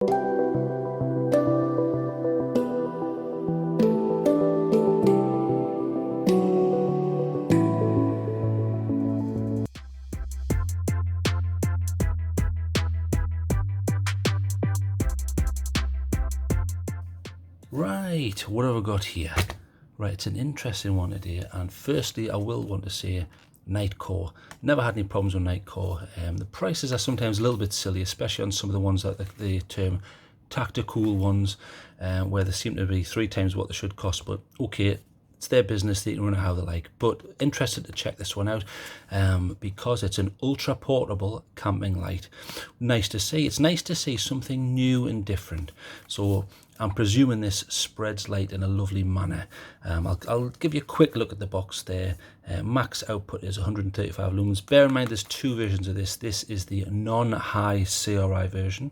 Right, what have I got here? Right, it's an interesting one today, and firstly I will want to say Nitecore. Never had any problems with Nitecore. The prices are sometimes a little bit silly, especially on some of the ones that they term tactical ones, where they seem to be 3 times what they should cost, but okay, it's their business, they can run it how they like. But interested to check this one out because it's an ultra portable camping light. Nice to see. It's nice to see something new and different. So I'm presuming this spreads light in a lovely manner. I'll give you a quick look at the box there. Max output is 135 lumens. Bear in mind there's 2 versions of this. This is the non-high CRI version,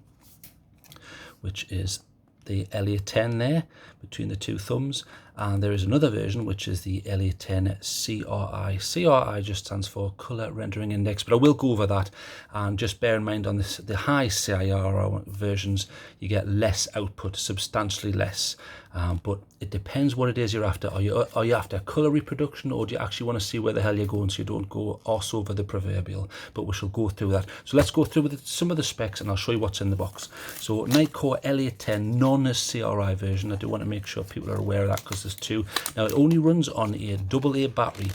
which is the LA10 there between the 2 thumbs, and there is another version which is the LA10 CRI. CRI just stands for Color Rendering Index, but I will go over that. And just bear in mind on this, the high CRI versions, you get less output, substantially less. But it depends what it is you're after. Are you after color reproduction, or do you actually want to see where the hell you're going so you don't go arse over the proverbial? But we shall go through that. So let's go through with some of the specs and I'll show you what's in the box. So Nitecore LA10 non-CRI version. I do want to make sure people are aware of that because there's 2. Now it only runs on a AA battery,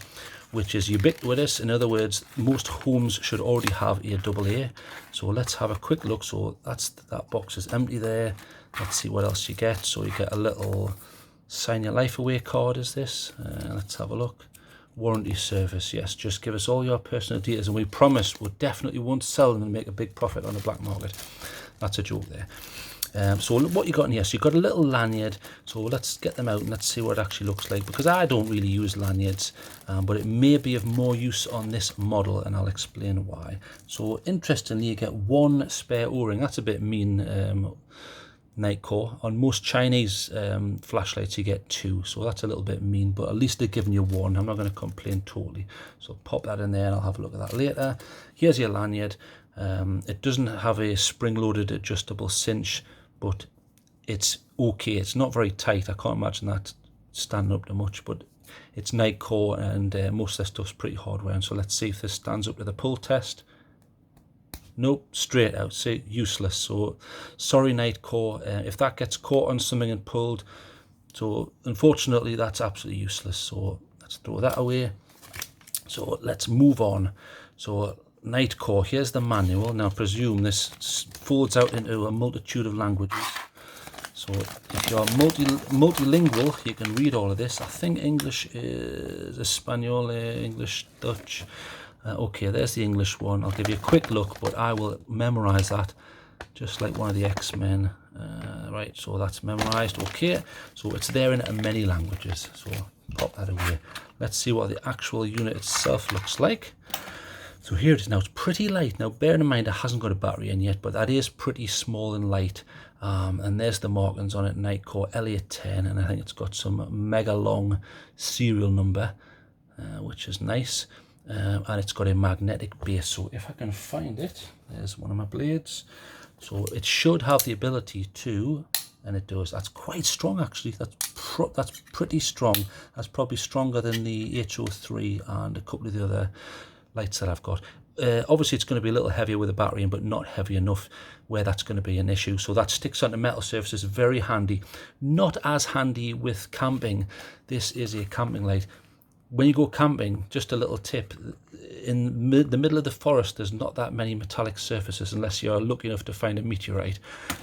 which is ubiquitous. In other words, most homes should already have a AA. So let's have a quick look. So that box is empty there. Let's see what else you get. So you get a little sign your life away card is this. Let's have a look. Warranty service, yes, just give us all your personal details and we promise we definitely won't sell them and make a big profit on the black market. That's a joke there. So what you got in here, so you've got a little lanyard. So let's get them out and let's see what it actually looks like, because I don't really use lanyards, but it may be of more use on this model and I'll explain why. So interestingly, you get 1 spare O-ring. That's a bit mean, Nitecore. On most Chinese flashlights you get 2, so that's a little bit mean, but at least they're giving you 1. I'm not going to complain totally. So pop that in there and I'll have a look at that later. Here's your lanyard. It doesn't have a spring-loaded adjustable cinch, but it's okay. It's not very tight. I can't imagine that standing up to much, but it's Nitecore and most of their stuff's pretty hardware. And so let's see if this stands up to the pull test. Nope, straight out, say useless. So sorry Nitecore, if that gets caught on something and pulled, so unfortunately that's absolutely useless. So let's throw that away. So let's move on. So Nitecore, here's the manual. Now presume this folds out into a multitude of languages. So if you're multilingual, you can read all of this. I think English is Espanol, English, Dutch. Okay, there's the English one. I'll give you a quick look, but I will memorize that just like one of the X-Men. Right, so that's memorized. Okay, so it's there in many languages. So pop that away. Let's see what the actual unit itself looks like. So here it is. Now it's pretty light. Now bear in mind it hasn't got a battery in yet, but that is pretty small and light. And there's the markings on it, Nitecore LA10, and I think it's got some mega long serial number, which is nice. And it's got a magnetic base. So if I can find it, there's one of my blades. So it should have the ability to, and it does. That's quite strong actually. That's pretty strong. That's probably stronger than the HO3 and a couple of the other lights that I've got. Obviously it's going to be a little heavier with a battery in, but not heavy enough where that's going to be an issue. So that sticks onto metal surfaces, very handy. Not as handy with camping. This is a camping light. When you go camping, just a little tip, in the middle of the forest there's not that many metallic surfaces unless you're lucky enough to find a meteorite.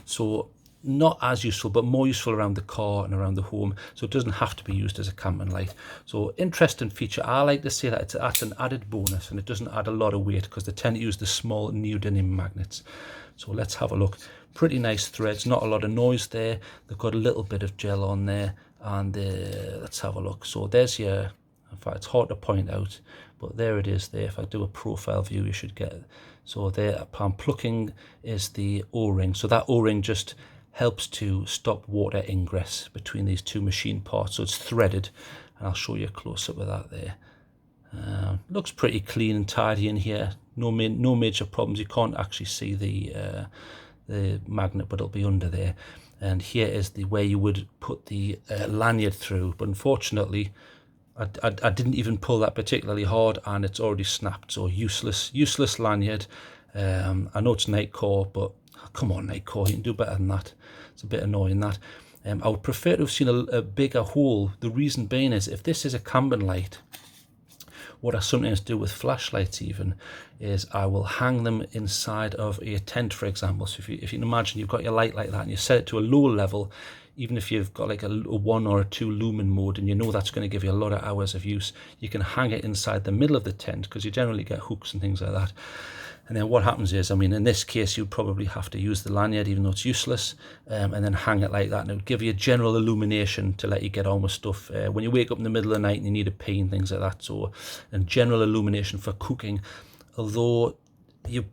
So not as useful, but more useful around the car and around the home. So it doesn't have to be used as a camping light. So interesting feature. I like to say that that's an added bonus, and it doesn't add a lot of weight because they tend to use the small neodymium magnets. So let's have a look. Pretty nice threads, not a lot of noise there. They've got a little bit of gel on there, and let's have a look. So there's your, in fact it's hard to point out, but there it is there. If I do a profile view you should get it. So there I'm plucking is the O-ring. So that O-ring just helps to stop water ingress between these two machine parts. So it's threaded, and I'll show you a close-up of that there. Looks pretty clean and tidy in here. No major problems. You can't actually see the the magnet, but it'll be under there. And here is the where you would put the lanyard through, but unfortunately I didn't even pull that particularly hard and it's already snapped. So useless lanyard. I know it's Nitecore, but come on Nitecore, you can do better than that. It's a bit annoying that. I would prefer to have seen a bigger hole. The reason being is if this is a cambing light, what I sometimes do with flashlights even is I will hang them inside of a tent, for example. So if you can imagine you've got your light like that and you set it to a low level, even if you've got like a 1 or a 2 lumen mode and you know that's going to give you a lot of hours of use, you can hang it inside the middle of the tent because you generally get hooks and things like that. And then what happens is, I mean, in this case, you'd probably have to use the lanyard, even though it's useless, and then hang it like that. And it would give you general illumination to let you get on with stuff. When you wake up in the middle of the night and you need a pee and things like that. So, and general illumination for cooking. Although you're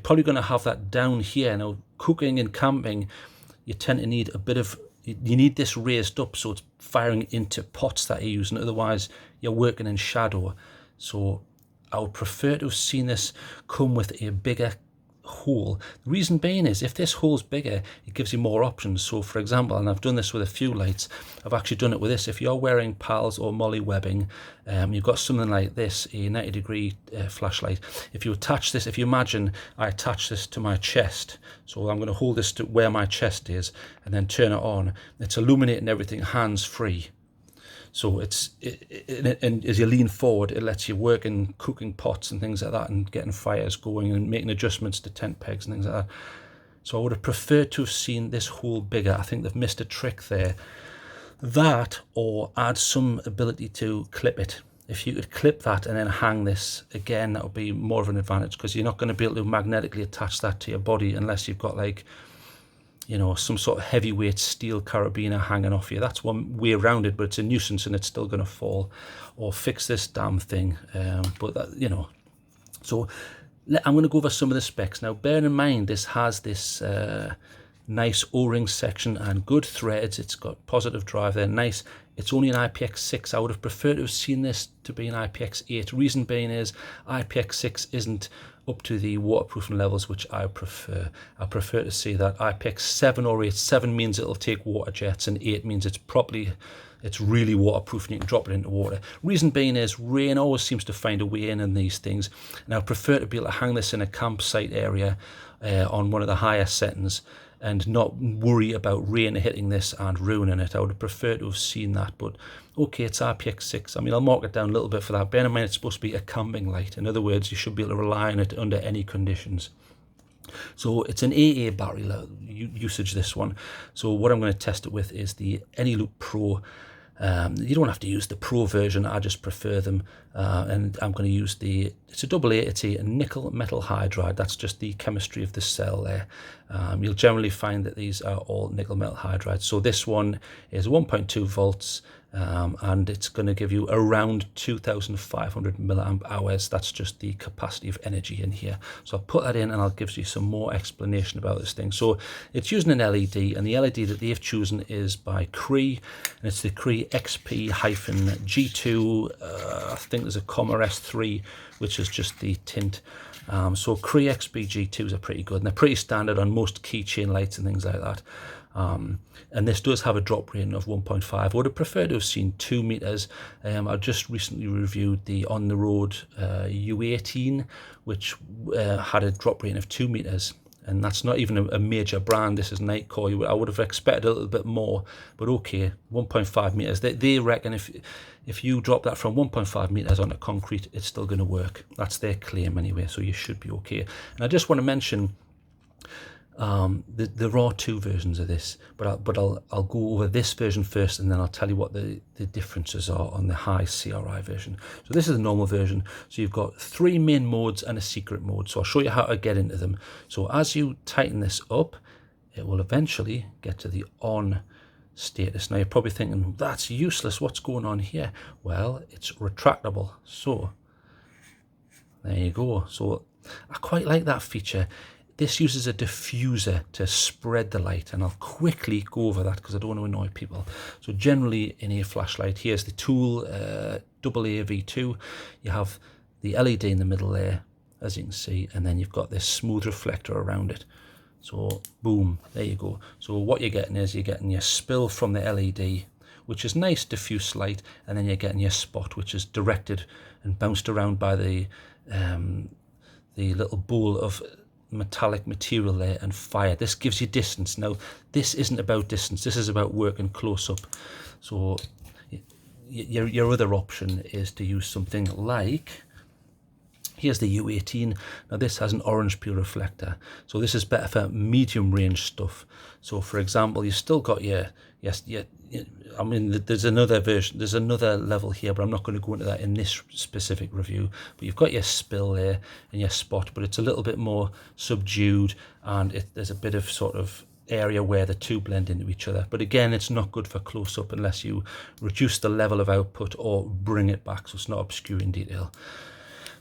probably going to have that down here. Now, cooking and camping, you tend to need a bit of, you need this raised up so it's firing into pots that you're using. Otherwise, you're working in shadow. So I would prefer to have seen this come with a bigger hole. The reason being is if this hole's bigger, it gives you more options. So for example, and I've done this with a few lights, I've actually done it with this. If you're wearing PALS or Molly webbing, you've got something like this, a 90-degree flashlight. If you attach this, if you imagine I attach this to my chest, so I'm going to hold this to where my chest is and then turn it on. It's illuminating everything hands-free. So and as you lean forward, it lets you work in cooking pots and things like that and getting fires going and making adjustments to tent pegs and things like that. So I would have preferred to have seen this hole bigger. I think they've missed a trick there. That, or add some ability to clip it. If you could clip that and then hang this, again, that would be more of an advantage because you're not going to be able to magnetically attach that to your body unless you've got like, you know, some sort of heavyweight steel carabiner hanging off you. That's one way around it, but it's a nuisance and it's still going to fall. Or fix this damn thing. But that, you know, so I'm going to go over some of the specs. Now, bear in mind, this has this nice O-ring section and good threads. It's got positive drive there, nice. It's only an IPX6. I would have preferred to have seen this to be an IPX8. Reason being is IPX6 isn't up to the waterproofing levels which I prefer. I prefer to see that IPX7 or 8. 7 means it'll take water jets and 8 means it's really waterproof and you can drop it into water. Reason being is rain always seems to find a way in these things, and I prefer to be able to hang this in a campsite area on one of the higher settings and not worry about rain hitting this and ruining it. I would have preferred to have seen that, but okay, it's IPX6. I mean, I'll mark it down a little bit for that. Bear in mind, it's supposed to be a camping light. In other words, you should be able to rely on it under any conditions. So it's an AA battery usage, this one. So what I'm going to test it with is the AnyLoop Pro. You don't have to use the Pro version, I just prefer them, and I'm going to use it's a AA, it's a nickel metal hydride. That's just the chemistry of the cell there. You'll generally find that these are all nickel metal hydrides. So this one is 1.2 volts, and it's going to give you around 2,500 milliamp hours. That's just the capacity of energy in here. So I'll put that in and I'll give you some more explanation about this thing. So it's using an LED, and the LED that they've chosen is by Cree, and it's the Cree XP-G2. I think there's a comma S3, which is just the tint. So Cree XP-G2s are pretty good, and they're pretty standard on most keychain lights and things like that. And this does have a drop rating of 1.5. I would have preferred to have seen 2 meters. I just recently reviewed the On The Road U18, which had a drop rating of 2 meters. And that's not even a major brand. This is Nitecore. I would have expected a little bit more, but okay, 1.5 meters. They reckon if you drop that from 1.5 meters onto concrete, it's still going to work. That's their claim anyway, so you should be okay. And I just want to mention, there are 2 versions of this, but I'll go over this version first, and then I'll tell you what the differences are on the high CRI version. So this is the normal version. So you've got 3 main modes and a secret mode. So I'll show you how to get into them. So as you tighten this up, it will eventually get to the on status. Now you're probably thinking, that's useless, what's going on here? Well, it's retractable. So there you go. So I quite like that feature. This uses a diffuser to spread the light, and I'll quickly go over that because I don't want to annoy people. So generally in a flashlight, here's the tool, AA V2. You have the LED in the middle there, as you can see, and then you've got this smooth reflector around it. So boom, there you go. So what you're getting is you're getting your spill from the LED, which is nice diffuse light, and then you're getting your spot, which is directed and bounced around by the little bowl of metallic material there and fire. This gives you distance. Now this isn't about distance, this is about working close up. So your other option is to use something like, here's the U18. Now this has an orange peel reflector, so this is better for medium range stuff. So for example, you've still got your I mean, there's another version, there's another level here, but I'm not going to go into that in this specific review. But you've got your spill there and your spot, but it's a little bit more subdued, and there's a bit of sort of area where the two blend into each other. But again, it's not good for close-up unless you reduce the level of output or bring it back so it's not obscuring detail.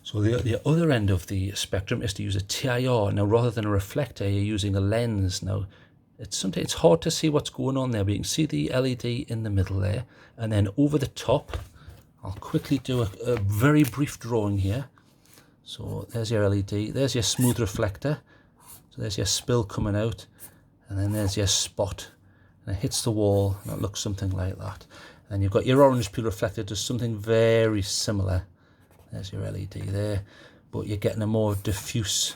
So the other end of the spectrum is to use a TIR. Now rather than a reflector, you're using a lens. Now it's hard to see what's going on there, but you can see the LED in the middle there, and then over the top, I'll quickly do a very brief drawing here. So there's your LED, there's your smooth reflector, so there's your spill coming out, and then there's your spot, and it hits the wall, and it looks something like that. And you've got your orange peel reflector, does something very similar. There's your LED there, but you're getting a more diffuse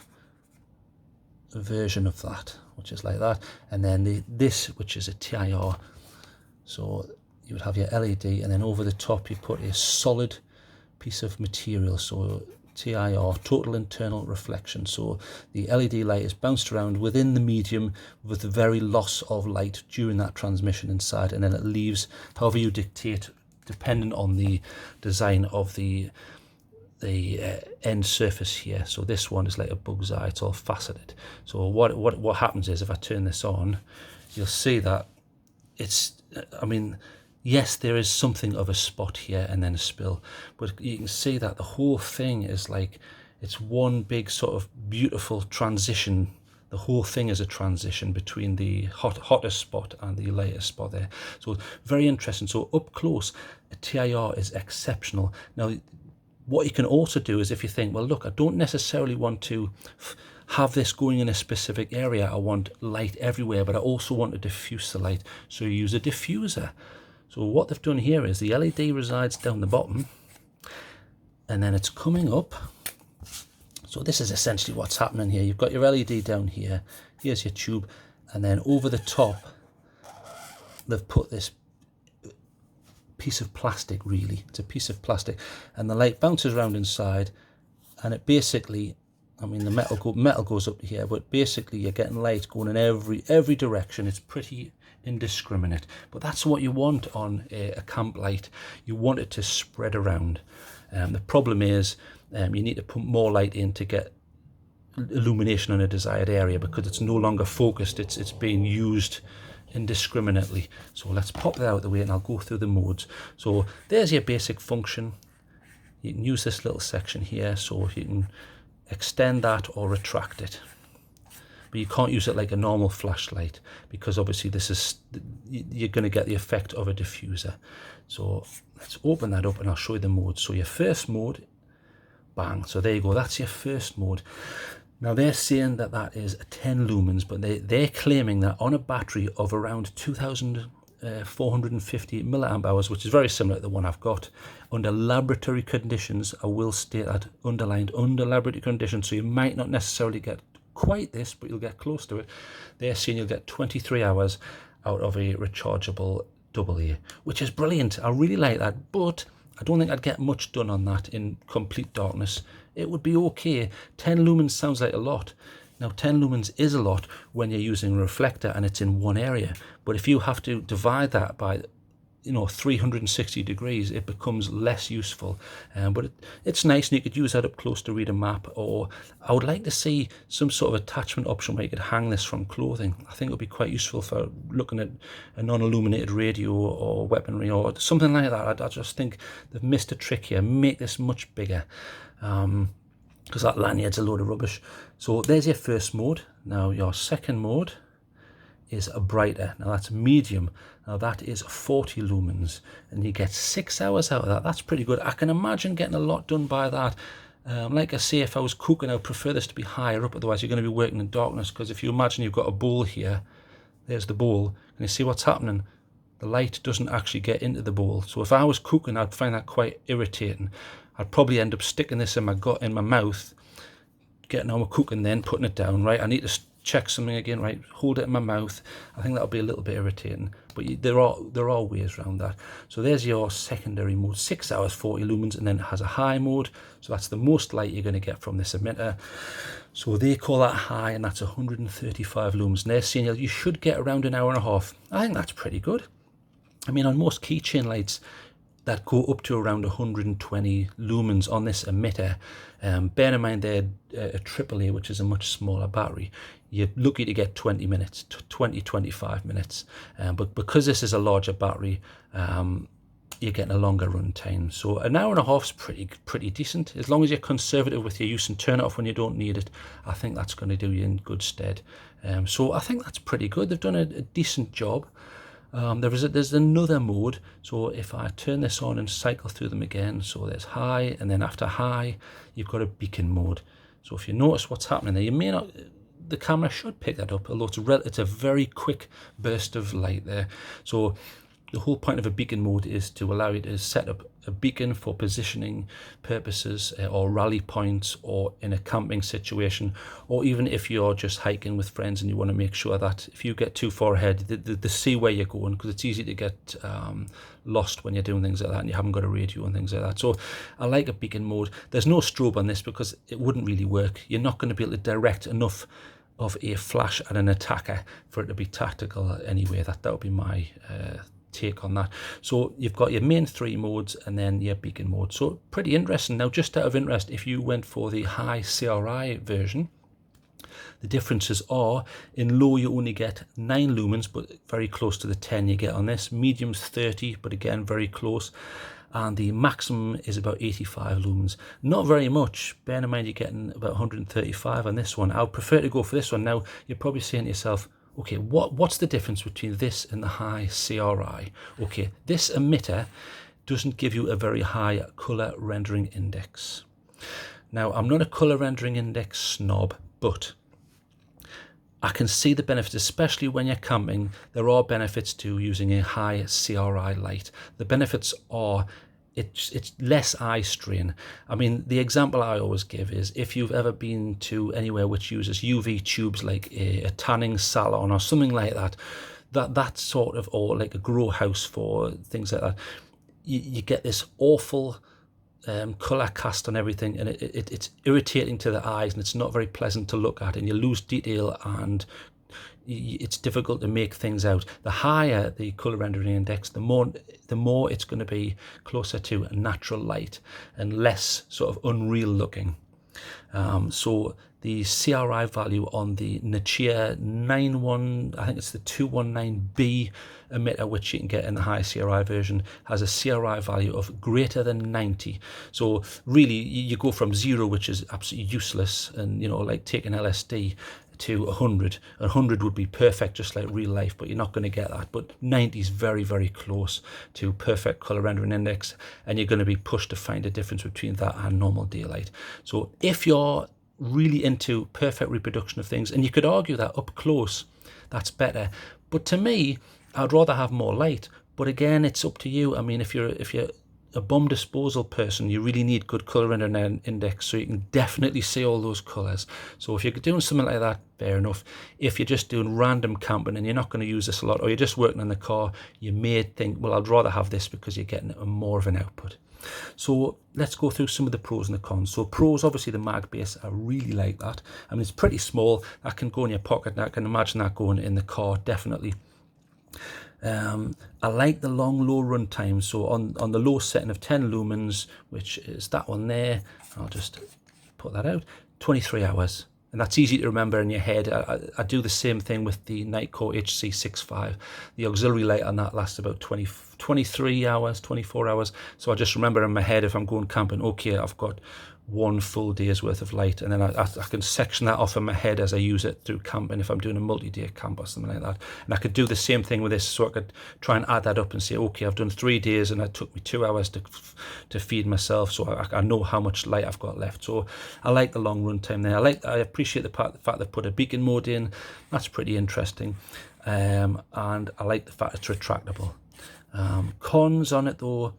version of that, which is like that. And then this, which is a TIR, so you would have your LED, and then over the top you put a solid piece of material, so TIR, total internal reflection. So the LED light is bounced around within the medium with very very of light during that transmission inside, and then it leaves however you dictate, depending on the design of the end surface here. So this one is like a bug's eye, it's all faceted. So what happens is, if I turn this on, you'll see that it's, I mean, yes, there is something of a spot here and then a spill, but you can see that the whole thing is like, it's one big sort of beautiful transition. The whole thing is a transition between the hottest spot and the lightest spot there. So very interesting. So up close, a TIR is exceptional. Now, what you can also do is, if you think, well, look, I don't necessarily want to have this going in a specific area. I want light everywhere, but I also want to diffuse the light. So you use a diffuser. So what they've done here is the LED resides down the bottom, and then it's coming up. So this is essentially what's happening here. You've got your LED down here. Here's your tube, and then over the top, they've put this piece of plastic. Really, it's a piece of plastic, and the light bounces around inside, and it basically, I mean, the metal goes up here, but basically you're getting light going in every direction. It's pretty indiscriminate, but that's what you want on a camp light. You want it to spread around. The problem is you need to put more light in to get illumination in a desired area, because it's no longer focused, it's being used indiscriminately. So let's pop that out of the way, and I'll go through the modes. So there's your basic function. You can use this little section here, so you can extend that or retract it, but you can't use it like a normal flashlight, because obviously this is, you're going to get the effect of a diffuser. So let's open that up and I'll show you the modes. So your first mode, bang, so there you go, that's your first mode. Now they're saying that that is 10 lumens, but they're claiming that on a battery of around 2,450 milliamp hours, which is very similar to the one I've got, under laboratory conditions, I will state that underlined, under laboratory conditions, so you might not necessarily get quite this, but you'll get close to it. They're saying you'll get 23 hours out of a rechargeable AA, which is brilliant. I really like that, but I don't think I'd get much done on that in complete darkness. It would be okay. 10 lumens sounds like a lot. Now 10 lumens is a lot when you're using a reflector and it's in one area, but if you have to divide that by 360 degrees, it becomes less useful. But it's nice, and you could use that up close to read a map, or I would like to see some sort of attachment option where you could hang this from clothing. I think it would be quite useful for looking at a non-illuminated radio or weaponry or something like that. I just think they've missed a trick here. Make this much bigger, because that lanyard's a load of rubbish. So there's your first mode. Now your second mode is a brighter. Now that's medium. Now that is 40 lumens, and you get 6 hours out of that. That's pretty good. I can imagine getting a lot done by that. Like I say, if I was cooking, I would prefer this to be higher up, otherwise you're going to be working in darkness, because if you imagine you've got a bowl here, there's the bowl, and you see what's happening? The light doesn't actually get into the bowl. So if I was cooking, I'd find that quite irritating. I'd probably end up sticking this in my gut, in my mouth, getting on with cooking, then putting it down, right? I need to check something again, right? Hold it in my mouth. I think that'll be a little bit irritating, but there are ways around that. So there's your secondary mode, 6 hours, 40 lumens, and then it has a high mode. So that's the most light you're going to get from this emitter. So they call that high, and that's 135 lumens. And they're saying you should get around an hour and a half. I think that's pretty good. I mean, on most keychain lights that go up to around 120 lumens on this emitter, bear in mind they're a AAA, which is a much smaller battery, you're lucky to get 20 minutes, 25 minutes. But because this is a larger battery, you're getting a longer run time. So an hour and a half is pretty decent. As long as you're conservative with your use and turn it off when you don't need it, I think that's going to do you in good stead. So I think that's pretty good. They've done a decent job. There's another mode. So if I turn this on and cycle through them again, so there's high, and then after high, you've got a beacon mode. So if you notice what's happening there, you may not, the camera should pick that up, although it's a very quick burst of light there. So the whole point of a beacon mode is to allow you to set up a beacon for positioning purposes, or rally points, or in a camping situation, or even if you're just hiking with friends and you want to make sure that if you get too far ahead, they see where you're going, because it's easy to get lost when you're doing things like that and you haven't got a radio and things like that. So I like a beacon mode. There's no strobe on this because it wouldn't really work. You're not going to be able to direct enough of a flash at an attacker for it to be tactical anyway. That would be my take on that. So you've got your main 3 modes and then your beacon mode. So pretty interesting. Now, just out of interest, if you went for the high CRI version, the differences are in low you only get 9 lumens, but very close to the 10 you get on this. Medium's 30, but again very close. And the maximum is about 85 lumens. Not very much. Bear in mind you're getting about 135 on this one. I would prefer to go for this one. Now, you're probably saying to yourself, okay, what's the difference between this and the high CRI? Okay, this emitter doesn't give you a very high color rendering index. Now, I'm not a color rendering index snob, but I can see the benefits, especially when you're camping. There are benefits to using a high CRI light. The benefits are it's less eye strain. I mean, the example I always give is if you've ever been to anywhere which uses UV tubes, like a tanning salon or something like that sort of, or like a grow house for things like that, you get this awful color cast on everything, and it's irritating to the eyes, and it's not very pleasant to look at, and you lose detail, and it's difficult to make things out. The higher the color rendering index, the more it's going to be closer to natural light and less sort of unreal looking. So the CRI value on the Nitecore 91, I think it's the 219B emitter, which you can get in the high CRI version, has a CRI value of greater than 90. So really, you go from 0, which is absolutely useless, and like taking LSD, to 100. 100 would be perfect, just like real life, but you're not going to get that. But 90 is very, very close to perfect color rendering index, and you're going to be pushed to find a difference between that and normal daylight. So if you're really into perfect reproduction of things, and you could argue that up close, that's better. But to me, I'd rather have more light. But again, it's up to you. I mean, if you're a bomb disposal person, you really need good color rendering index so you can definitely see all those colors. So if you're doing something like that, fair enough. If you're just doing random camping and you're not going to use this a lot, or you're just working on the car, you may think, well, I'd rather have this because you're getting more of an output. So let's go through some of the pros and the cons. So pros, obviously the mag base, I really like that. I mean, it's pretty small. That can go in your pocket, and I can imagine that going in the car, definitely. I like the long low run time. So on the low setting of 10 lumens, which is that one there, I'll just put that out, 23 hours. And that's easy to remember in your head. I do the same thing with the Nitecore HC65. The auxiliary light on that lasts about 23 hours, 24 hours. So I just remember in my head, if I'm going camping, okay, I've got one full day's worth of light, and then I can section that off in my head as I use it through camping if I'm doing a multi-day camp or something like that. And I could do the same thing with this, so I could try and add that up and say, okay, I've done 3 days and it took me 2 hours to feed myself, so I know how much light I've got left. So I like the long run time there. I appreciate the fact they put a beacon mode in. That's pretty interesting. And I like the fact it's retractable. Cons on it though,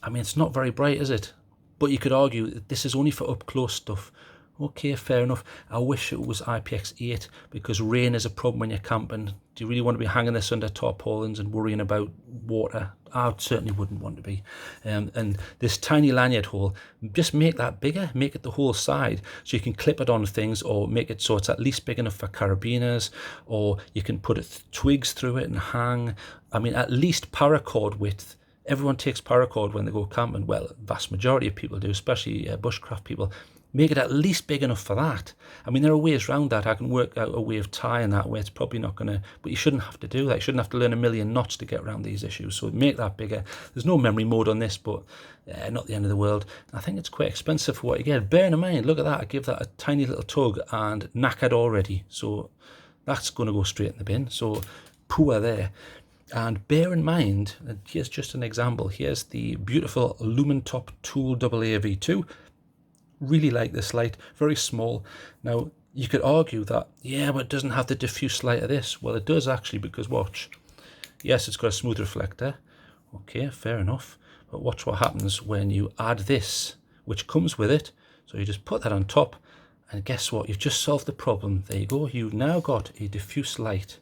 I mean, it's not very bright, is it? But you could argue that this is only for up close stuff. Okay, fair enough. I wish it was IPX8, because rain is a problem when you're camping. Do you really want to be hanging this under tarpaulins and worrying about water? I certainly wouldn't want to be. And this tiny lanyard hole, just make that bigger, make it the whole side, so you can clip it on things, or make it so it's at least big enough for carabiners, or you can put twigs through it and hang. I mean, at least paracord width. Everyone takes paracord when they go camping. Well, vast majority of people do, especially bushcraft people. Make it at least big enough for that. I mean, there are ways around that. I can work out a way of tying that where it's probably not going to, but you shouldn't have to do that. You shouldn't have to learn a million knots to get around these issues. So make that bigger. There's no memory mode on this, but not the end of the world. I think it's quite expensive for what you get. Bear in mind, look at that. I give that a tiny little tug and knackered already. So that's going to go straight in the bin. So poor there. And bear in mind, and here's just an example. Here's the beautiful Lumentop Tool AA V2. Really like this light, very small. Now, you could argue that, yeah, but it doesn't have the diffuse light of this. Well, it does actually, because watch. Yes, it's got a smooth reflector. Okay, fair enough. But watch what happens when you add this, which comes with it. So you just put that on top, and guess what? You've just solved the problem. There you go. You've now got a diffuse light.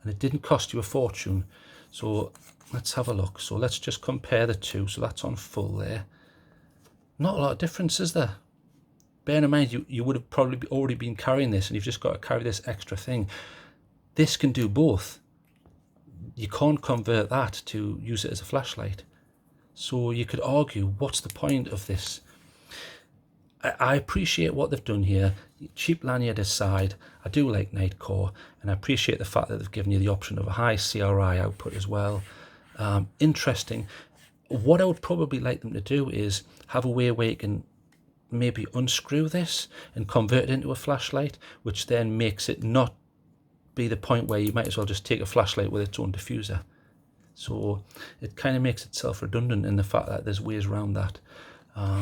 And it didn't cost you a fortune. So let's have a look. So let's just compare the two. So that's on full there. Not a lot of difference, is there? Bear in mind, you would have probably already been carrying this, and you've just got to carry this extra thing. This can do both. You can't convert that to use it as a flashlight. So you could argue, what's the point of this? I appreciate what they've done here. Cheap lanyard aside, I do like Nitecore, and I appreciate the fact that they've given you the option of a high CRI output as well. Interesting. What I would probably like them to do is have a way where you can maybe unscrew this and convert it into a flashlight, which then makes it not be the point where you might as well just take a flashlight with its own diffuser. So it kind of makes itself redundant in the fact that there's ways around that.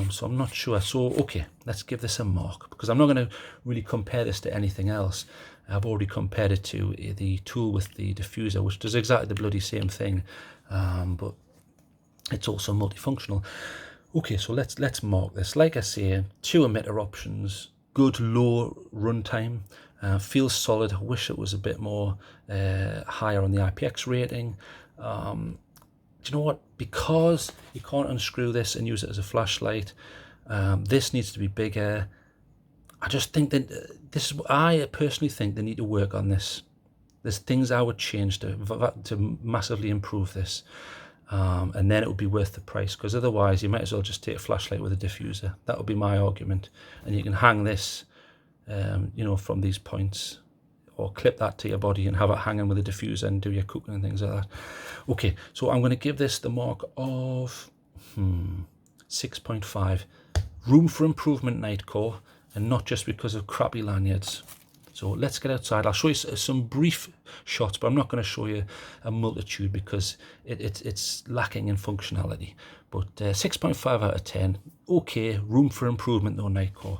So I'm not sure. So okay, let's give this a mark, because I'm not going to really compare this to anything else. I've already compared it to the tool with the diffuser, which does exactly the bloody same thing, but it's also multifunctional. Okay, so let's mark this. Like I say, 2 emitter options, good low runtime, feels solid. I wish it was a bit more higher on the IPX rating. Do you know what? Because you can't unscrew this and use it as a flashlight, this needs to be bigger. I just think that I personally think they need to work on this. There's things I would change to massively improve this. And then it would be worth the price, because otherwise you might as well just take a flashlight with a diffuser. That would be my argument. And you can hang this, from these points, or clip that to your body and have it hanging with a diffuser and do your cooking and things like that. Okay, so I'm going to give this the mark of 6.5. Room for improvement, Nitecore, and not just because of crappy lanyards. So let's get outside. I'll show you some brief shots, but I'm not going to show you a multitude because it's lacking in functionality. But 6.5 out of 10. Okay, room for improvement though, Nitecore.